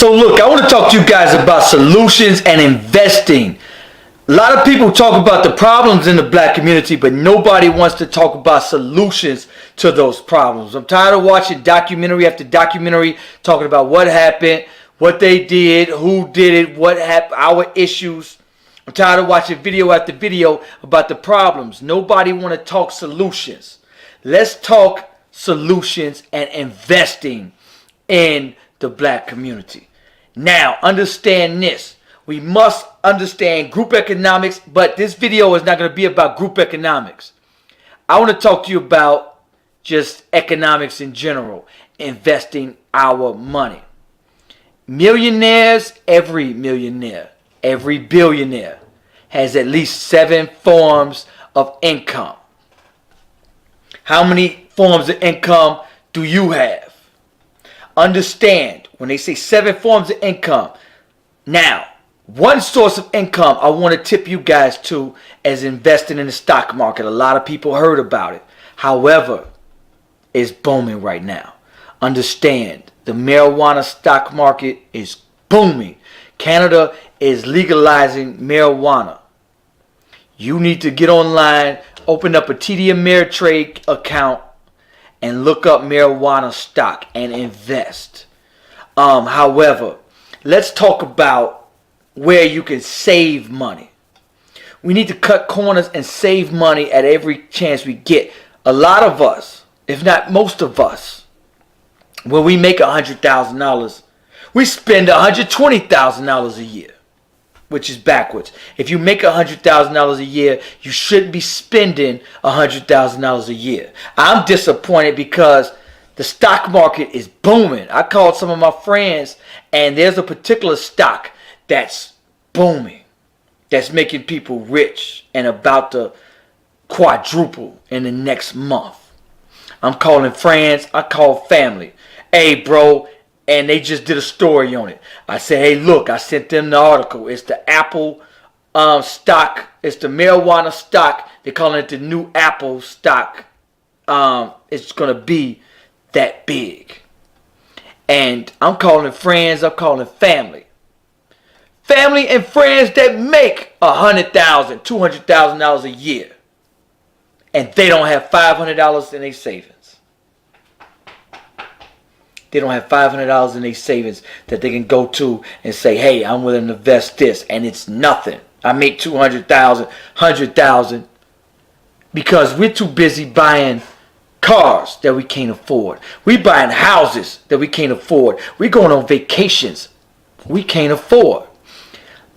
So look, I want to talk to you guys about solutions and investing. A lot of people talk about the problems in the black community, but nobody wants to talk about solutions to those problems. I'm tired of watching documentary after documentary talking about what happened, what they did, who did it, what happened, our issues. I'm tired of watching video after video about the problems. Nobody want to talk solutions. Let's talk solutions and investing in the black community. Now, understand this. We must understand group economics, but this video is not going to be about group economics. I want to talk to you about just economics in general, investing our money. Millionaires, every millionaire, every billionaire has at least 7 forms of income. How many forms of income do you have? Understand, when they say 7 forms of income, now, one source of income I want to tip you guys to is investing in the stock market. A lot of people heard about it. However, it's booming right now. Understand, the marijuana stock market is booming. Canada is legalizing marijuana. You need to get online, open up a TD Ameritrade account, and look up marijuana stock and invest. However, let's talk about where you can save money. We need to cut corners and save money at every chance we get. A lot of us, if not most of us, when we make $100,000, we spend $120,000 a year, which is backwards. If you make $100,000 a year, you shouldn't be spending $100,000 a year. I'm disappointed because the stock market is booming. I called some of my friends, and there's a particular stock that's booming, that's making people rich and about to quadruple in the next month. I'm calling friends, I call family. Hey bro, and they just did a story on it. I said, hey look, I sent them the article. It's the Apple stock. It's the marijuana stock. They're calling it the new Apple stock. It's going to be that big. And I'm calling friends, I'm calling family. Family and friends that make $100,000, $200,000 a year. And they don't have $500 in their savings. They don't have $500 in their savings that they can go to and say, hey, I'm willing to invest this. And it's nothing. I make $200,000, $100,000 because we're too busy buying cars that we can't afford. We buying houses that we can't afford. We're going on vacations we can't afford.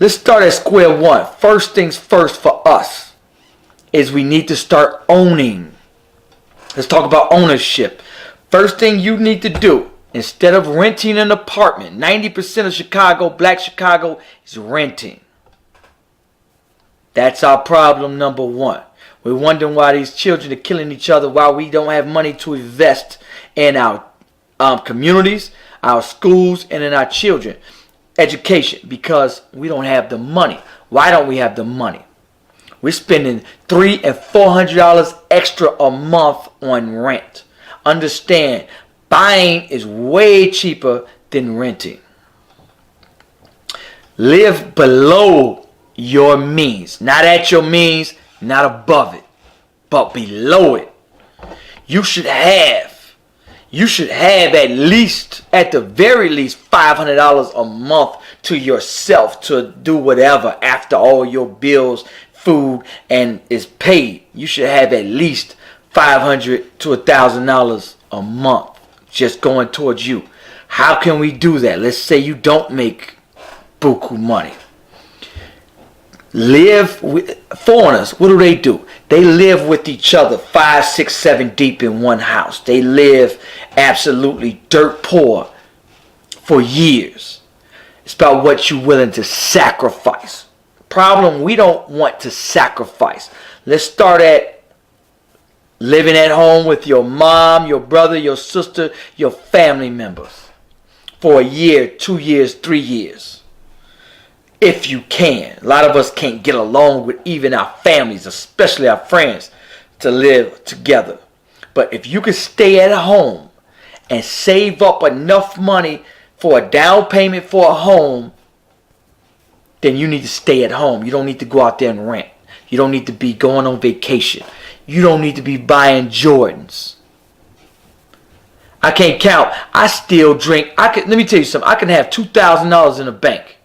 Let's start at square one. First things first for us is we need to start owning. Let's talk about ownership. First thing you need to do, instead of renting an apartment, 90% of Chicago, black Chicago, is renting. That's our problem number one. We're wondering why these children are killing each other, why we don't have money to invest in our communities, our schools, and in our children. Education, because we don't have the money. Why don't we have the money? We're spending $300 and $400 extra a month on rent. Understand, buying is way cheaper than renting. Live below your means. Not at your means, not above it, but below it. You should have at least, at the very least, $500 a month to yourself to do whatever after all your bills, food, and is paid. You should have at least $500 to $1,000 a month just going towards you. How can we do that? Let's say you don't make buku money. Live with foreigners. What do? They live with each other 5, 6, 7 deep in one house. They live absolutely dirt poor for years. It's about what you're willing to sacrifice. Problem, we don't want to sacrifice. Let's start at living at home with your mom, your brother, your sister, your family members for a year, 2 years, 3 years. If you can. A lot of us can't get along with even our families, especially our friends, to live together. But if you can stay at home and save up enough money for a down payment for a home, then you need to stay at home. You don't need to go out there and rent. You don't need to be going on vacation. You don't need to be buying Jordans. I can't count. I still drink. Let me tell you something. I can have $2,000 in the bank,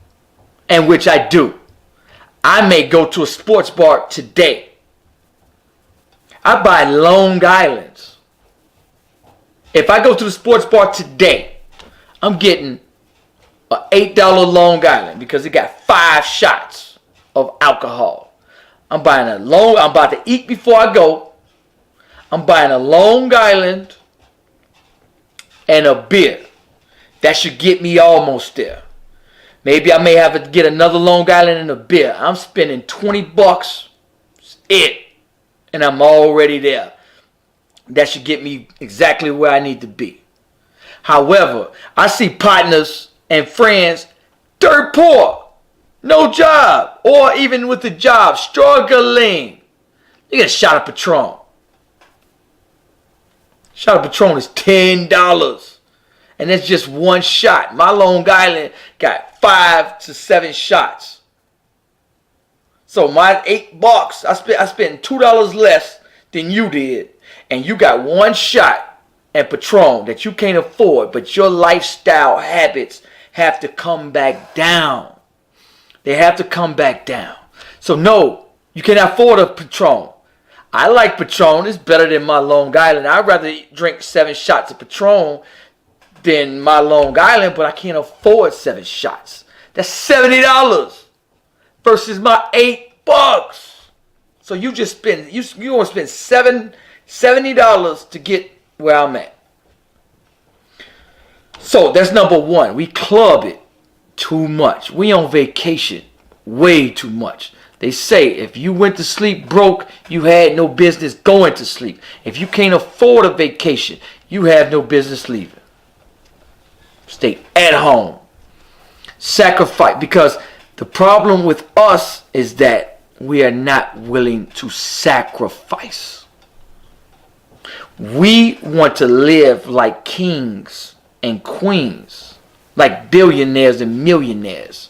and which I do. I may go to a sports bar today. I buy Long Island's. If I go to the sports bar today, I'm getting an $8 Long Island because it got 5 shots of alcohol. I'm about to eat before I go. I'm buying a Long Island and a beer. That should get me almost there. Maybe I may have to get another Long Island and a beer. I'm spending $20. And I'm already there. That should get me exactly where I need to be. However, I see partners and friends dirt poor, no job, or even with a job, struggling. You get a shot of Patron. Shot of Patron is $10. And that's just one shot. My Long Island got 5 to 7 shots. So my $8, I spent $2 less than you did. And you got one shot at Patron that you can't afford. But your lifestyle habits have to come back down. They have to come back down. So no, you cannot afford a Patron. I like Patron. It's better than my Long Island. I'd rather drink 7 shots of Patron than my Long Island, but I can't afford 7 shots. That's $70 versus my $8. So you just spend you want to spend $70 to get where I'm at. So that's number one. We club it too much. We on vacation way too much. They say if you went to sleep broke, you had no business going to sleep. If you can't afford a vacation, you have no business leaving. Stay at home. Sacrifice. Because the problem with us is that we are not willing to sacrifice. We want to live like kings and queens, like billionaires and millionaires,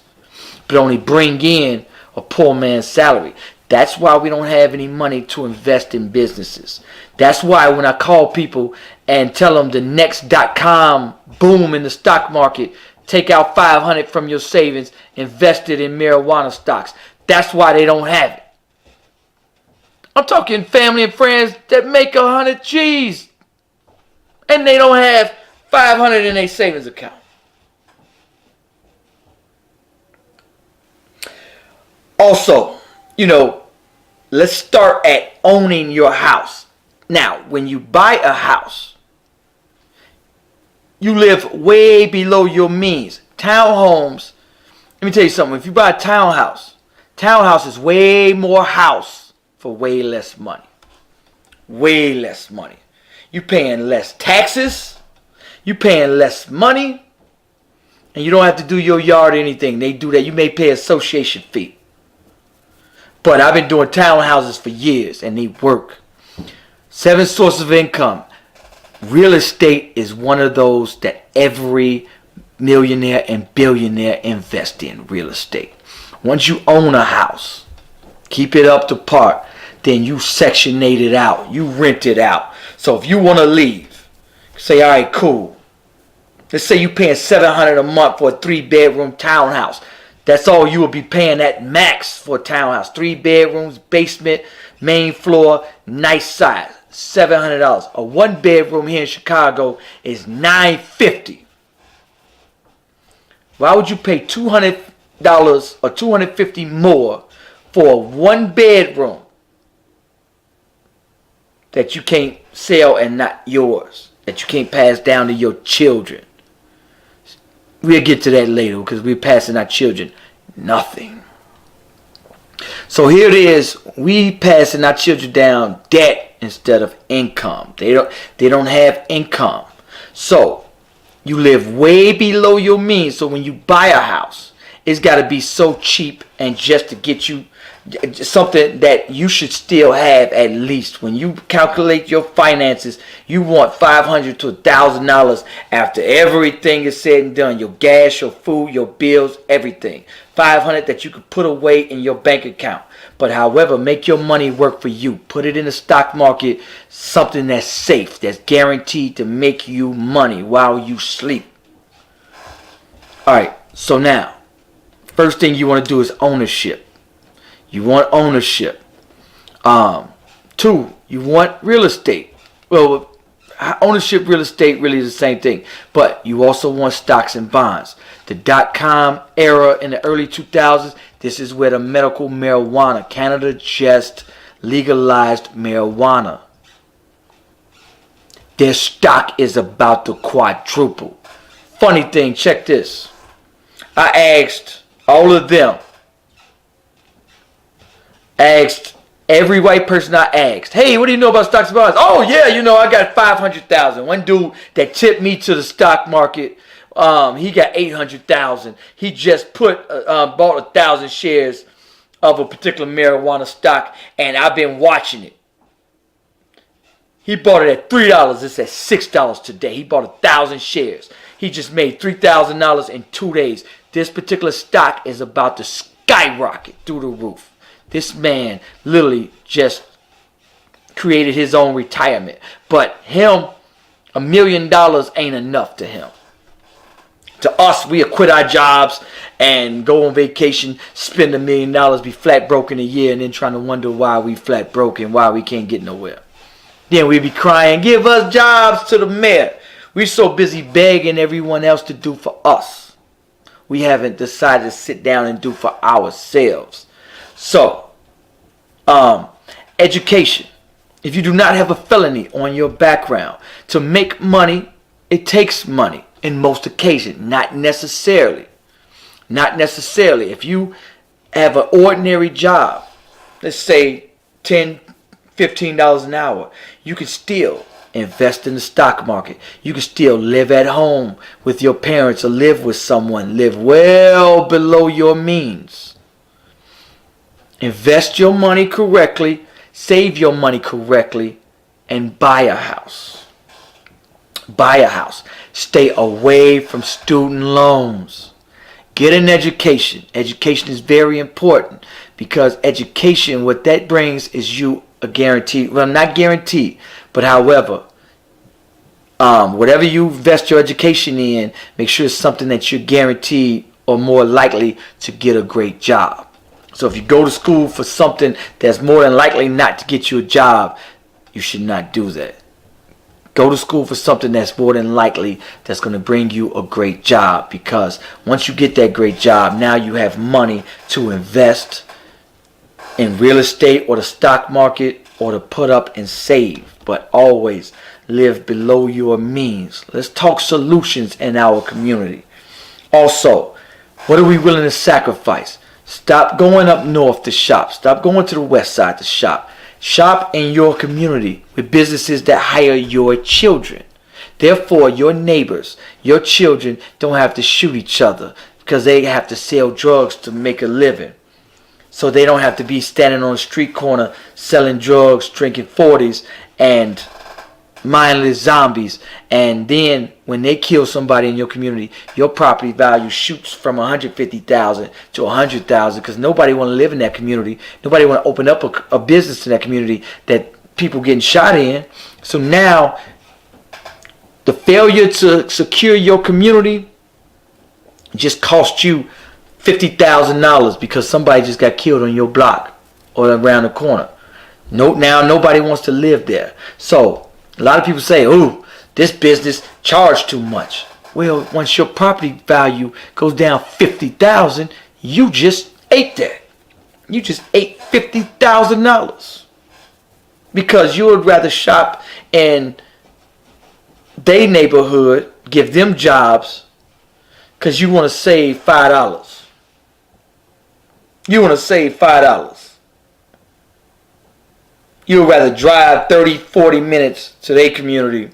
but only bring in a poor man's salary. That's why we don't have any money to invest in businesses. That's why when I call people and tell them the next .com boom in the stock market, take out $500 from your savings, invest it in marijuana stocks. That's why they don't have it. I'm talking family and friends that make 100 G's and they don't have 500 in their savings account. Also, let's start at owning your house. Now, when you buy a house, you live way below your means. Townhomes, let me tell you something. If you buy a townhouse is way more house for way less money. Way less money. You paying less taxes. You paying less money. And you don't have to do your yard or anything. They do that. You may pay association fee. But I've been doing townhouses for years and they work. 7 sources of income. Real estate is one of those that every millionaire and billionaire invest in. Real estate. Once you own a house, keep it up to par, then you sectionate it out. You rent it out. So if you want to leave, say, all right, cool. Let's say you're paying $700 a month for a 3-bedroom townhouse. That's all you will be paying at max for a townhouse. 3 bedrooms, basement, main floor, nice size. $700. A 1-bedroom here in Chicago is $950. Why would you pay $200 or $250 more for a 1-bedroom that you can't sell and not yours, that you can't pass down to your children? We'll get to that later because we're passing our children nothing. So here it is. We passing our children down debt instead of income. They don't have income. So you live way below your means. So when you buy a house, it's got to be so cheap and just to get you something that you should still have at least. When you calculate your finances, you want $500 to $1,000 after everything is said and done. Your gas, your food, your bills, everything. $500 that you could put away in your bank account. But however, make your money work for you. Put it in the stock market, something that's safe, that's guaranteed to make you money while you sleep. Alright, so now, first thing you want to do is ownership. You want ownership. 2, you want real estate. Well, ownership, real estate really is the same thing. But you also want stocks and bonds. The .com era in the early 2000s, this is where the medical marijuana, Canada just legalized marijuana. Their stock is about to quadruple. Funny thing, check this. I asked all of them. Asked every white person I asked, hey, what do you know about stocks and bonds? Oh yeah, I got 500,000. One dude that tipped me to the stock market, he got 800,000. He just bought 1,000 shares of a particular marijuana stock, and I've been watching it. He bought it at $3. It's at $6 today. He bought 1,000 shares. He just made $3,000 in 2 days. This particular stock is about to skyrocket through the roof. This man literally just created his own retirement. But him, $1 million ain't enough to him. To us, we quit our jobs and go on vacation, spend $1 million, be flat broke in a year, and then trying to wonder why we flat broke and why we can't get nowhere. Then we be crying, give us jobs to the mayor. We're so busy begging everyone else to do for us. We haven't decided to sit down and do for ourselves. So, education. If you do not have a felony on your background, to make money, it takes money in most occasions. Not necessarily. Not necessarily. If you have an ordinary job, let's say $10, $15 an hour, you can still invest in the stock market. You can still live at home with your parents or live with someone. Live well below your means. Invest your money correctly, save your money correctly, and buy a house. Buy a house. Stay away from student loans. Get an education. Education is very important because education, what that brings is you a guaranteed, well, not guaranteed, but however, whatever you invest your education in, make sure it's something that you're guaranteed or more likely to get a great job. So if you go to school for something that's more than likely not to get you a job, you should not do that. Go to school for something that's more than likely that's going to bring you a great job, because once you get that great job, now you have money to invest in real estate or the stock market or to put up and save. But always live below your means. Let's talk solutions in our community. Also, what are we willing to sacrifice? Stop going up north to shop. Stop going to the west side to shop. Shop in your community with businesses that hire your children. Therefore, your neighbors, your children don't have to shoot each other because they have to sell drugs to make a living. So they don't have to be standing on a street corner selling drugs, drinking 40s, and mindless zombies. And then when they kill somebody in your community, your property value shoots from $150,000 to $100,000 because nobody want to live in that community. Nobody want to open up a business in that community that people getting shot in. So now the failure to secure your community just cost you $50,000 because somebody just got killed on your block or around the corner. Now nobody wants to live there. So a lot of people say, "Oh, this business charged too much." Well, once your property value goes down $50,000, you just ate that. You just ate $50,000 because you would rather shop in their neighborhood, give them jobs, because you want to save $5. You want to save $5. You would rather drive 30, 40 minutes to their community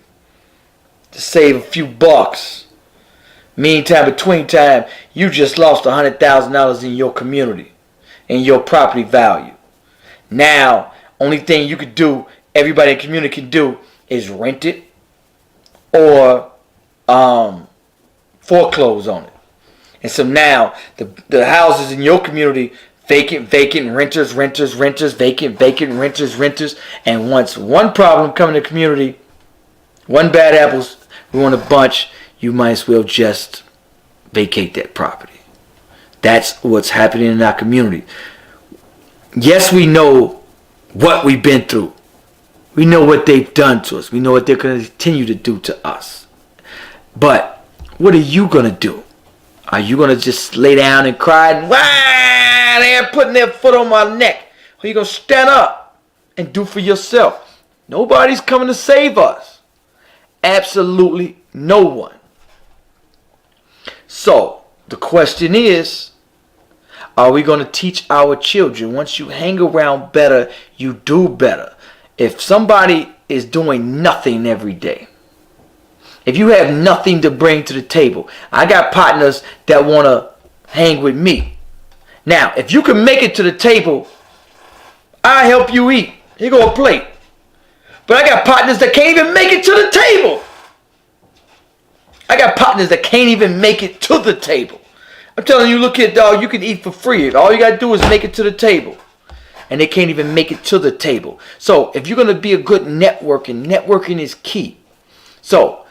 to save a few bucks. Meantime, between time, you just lost $100,000 in your community. in your property value. Now, only thing you could do, everybody in the community can do, is rent it or foreclose on it. And so now the houses in your community, vacant, renters, vacant, renters. And once one problem come in the community, one bad apples ruin a bunch, you might as well just vacate that property. That's what's happening in our community. Yes, we know what we've been through. We know what they've done to us. We know what they're going to continue to do to us. But what are you going to do? Are you going to just lay down and cry and, wah, they're putting their foot on my neck? Or are you going to stand up and do for yourself? Nobody's coming to save us. Absolutely no one. So, the question is, are we going to teach our children, once you hang around better, you do better? If somebody is doing nothing every day, if you have nothing to bring to the table, I got partners that want to hang with me. Now, if you can make it to the table, I help you eat. Here go a plate. But I got partners that can't even make it to the table. I got partners that can't even make it to the table. I'm telling you, look here, dog, you can eat for free. All you got to do is make it to the table. And they can't even make it to the table. So if you're going to be a good networking is key. So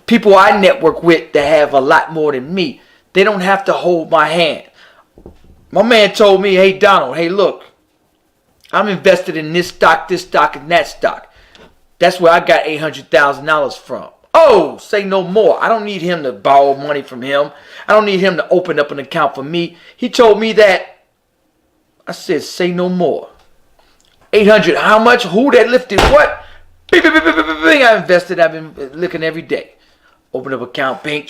people I network with that have a lot more than me, they don't have to hold my hand. My man told me, hey, Donald, hey, look, I'm invested in this stock, and that stock. That's where I got $800,000 from. Oh, say no more. I don't need him to borrow money from him. I don't need him to open up an account for me. He told me that. I said, say no more. 800, how much? Who that lifted what? Bing, bing, bing, bing, bing, bing. I invested. I've been looking every day. Open up account, bing.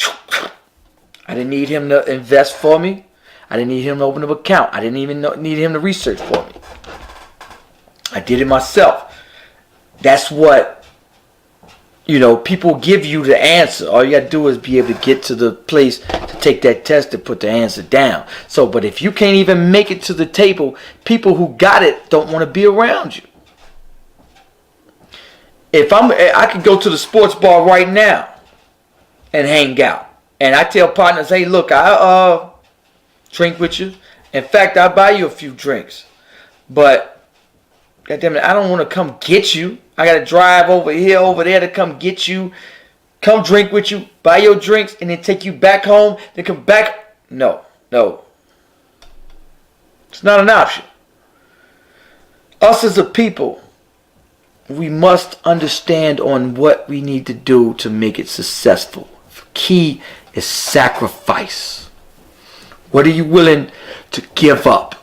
I didn't need him to invest for me. I didn't need him to open up account. I didn't even need him to research for me. I did it myself. That's what, people give you the answer. All you got to do is be able to get to the place to take that test and put the answer down. So, but if you can't even make it to the table, people who got it don't want to be around you. I could go to the sports bar right now and hang out. And I tell partners, hey, look, I drink with you. In fact, I'll buy you a few drinks. But, goddamn it, I don't want to come get you. I got to drive over here, over there to come get you. Come drink with you, buy your drinks, and then take you back home. Then come back. No. It's not an option. Us as a people, we must understand on what we need to do to make it successful. Key is sacrifice. What are you willing to give up?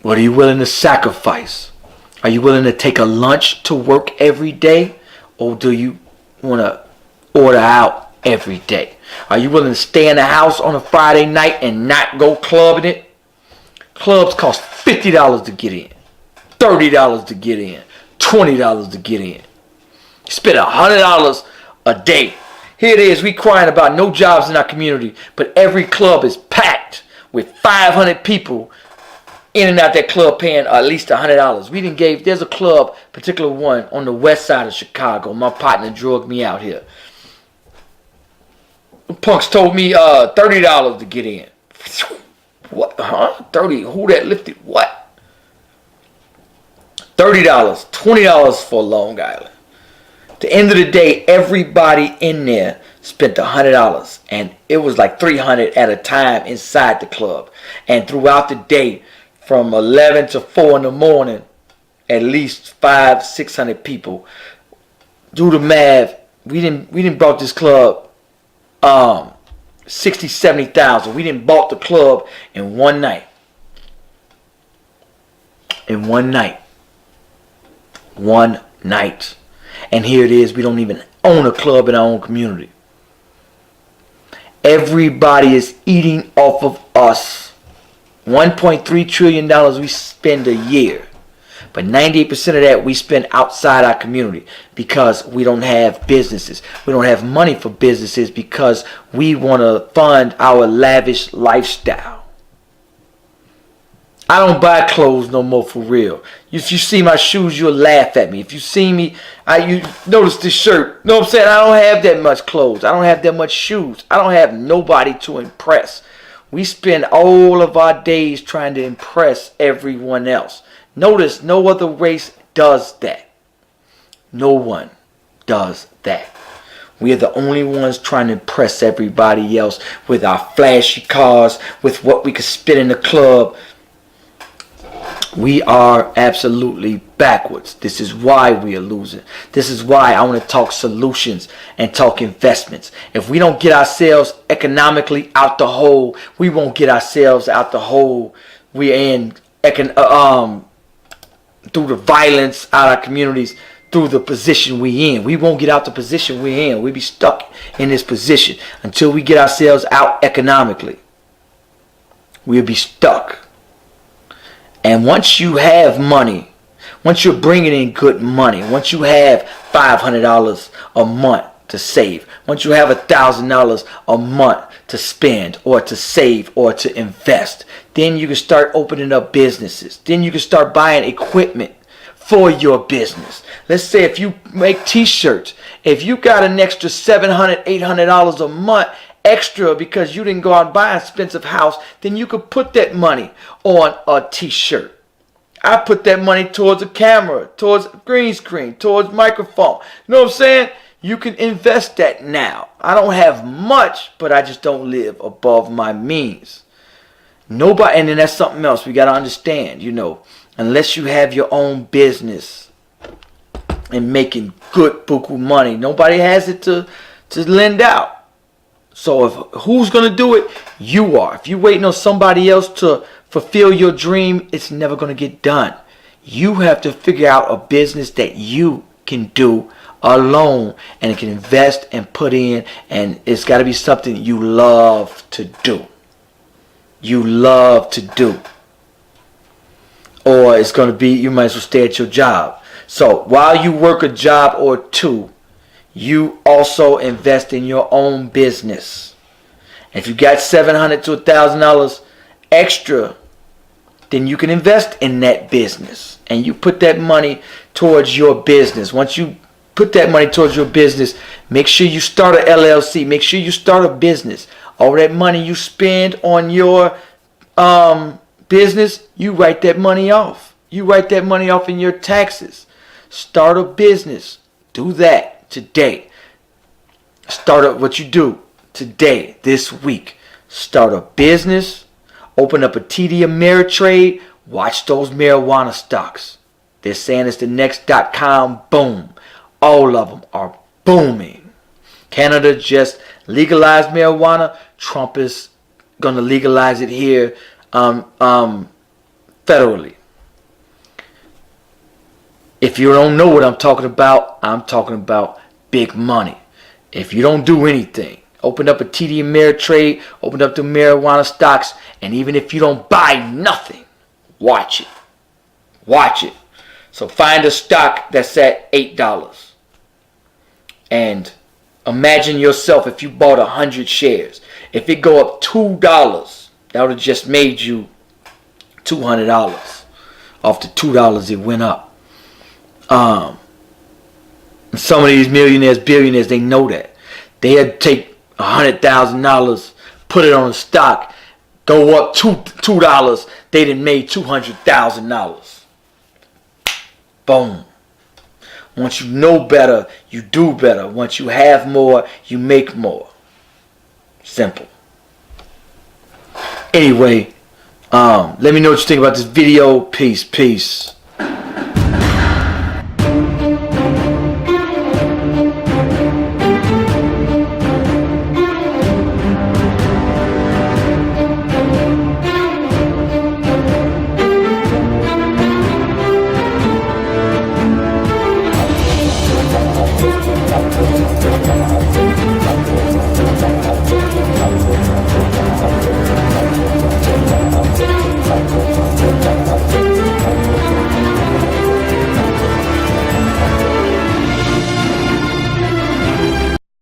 What are you willing to sacrifice? Are you willing to take a lunch to work every day? Or do you want to order out every day? Are you willing to stay in the house on a Friday night and not go clubbing it? Clubs cost $50 to get in, $30 to get in, $20 to get in. Spend $100 a day. Here it is, we crying about no jobs in our community, but every club is packed with 500 people in and out that club paying at least $100. There's a club, particular one, on the west side of Chicago. My partner drugged me out here. Punks told me $30 to get in. What? Huh? 30? Who that lifted what? $30, $20 for Long Island. At the end of the day, everybody in there spent $100, and it was like $300 at a time inside the club. And throughout the day, from 11 to 4 in the morning, at least 500-600 people. Do the math. We didn't bought this club 60,000-70,000. We didn't bought the club in one night. In one night. One night. And here it is. We don't even own a club in our own community. Everybody is eating off of us. $1.3 trillion we spend a year. But 98% of that we spend outside our community because we don't have businesses. We don't have money for businesses because we want to fund our lavish lifestyle. I don't buy clothes no more for real. If you see my shoes, you'll laugh at me. If you see me, you notice this shirt. You know what I'm saying? I don't have that much clothes. I don't have that much shoes. I don't have nobody to impress. We spend all of our days trying to impress everyone else. Notice no other race does that. No one does that. We are the only ones trying to impress everybody else with our flashy cars, with what we can spit in the club. We are absolutely backwards. This is why we are losing. This is why I want to talk solutions and talk investments. If we don't get ourselves economically out the hole, we won't get ourselves out the hole we're in through the violence out our communities, through the position we in. We won't get out the position we're in. We'll be stuck in this position until we get ourselves out economically. We'll be stuck. And once you have money, once you're bringing in good money, once you have $500 a month to save, once you have $1,000 a month to spend or to save or to invest, then you can start opening up businesses. Then you can start buying equipment for your business. Let's say if you make t-shirts, if you got an extra $700, $800 a month extra because you didn't go out and buy an expensive house, then you could put that money on a t-shirt. I put that money towards a camera, towards a green screen, towards microphone. You know what I'm saying? You can invest that now. I don't have much, but I just don't live above my means. Nobody, and then that's something else we got to understand, unless you have your own business and making good buku money, nobody has it to lend out. So who's going to do it? You are. If you're waiting on somebody else to fulfill your dream, it's never going to get done. You have to figure out a business that you can do alone and can invest and put in, and it's got to be something you love to do. You love to do. Or it's going to be, you might as well stay at your job. So while you work a job or two, you also invest in your own business. If you got $700 to $1,000 extra, then you can invest in that business. And you put that money towards your business. Once you put that money towards your business, make sure you start an LLC. Make sure you start a business. All that money you spend on your business, you write that money off. You write that money off in your taxes. Start a business. Do that today. Start up what you do today, this week. Start a business. Open up a TD Ameritrade. Watch those marijuana stocks. They're saying it's the next .com boom. All of them are booming. Canada just legalized marijuana. Trump is going to legalize it here federally. If you don't know what I'm talking about big money. If you don't do anything, open up a TD Ameritrade, open up the marijuana stocks, and even if you don't buy nothing, watch it. Watch it. So find a stock that's at $8. And imagine yourself if you bought 100 shares. If it go up $2, that would have just made you $200 off the $2 it went up. Some of these millionaires, billionaires, they know that. They had to take $100,000, put it on a stock, go up $2, they done made $200,000. Boom. Once you know better, you do better. Once you have more, you make more. Simple. Anyway, let me know what you think about this video. Peace.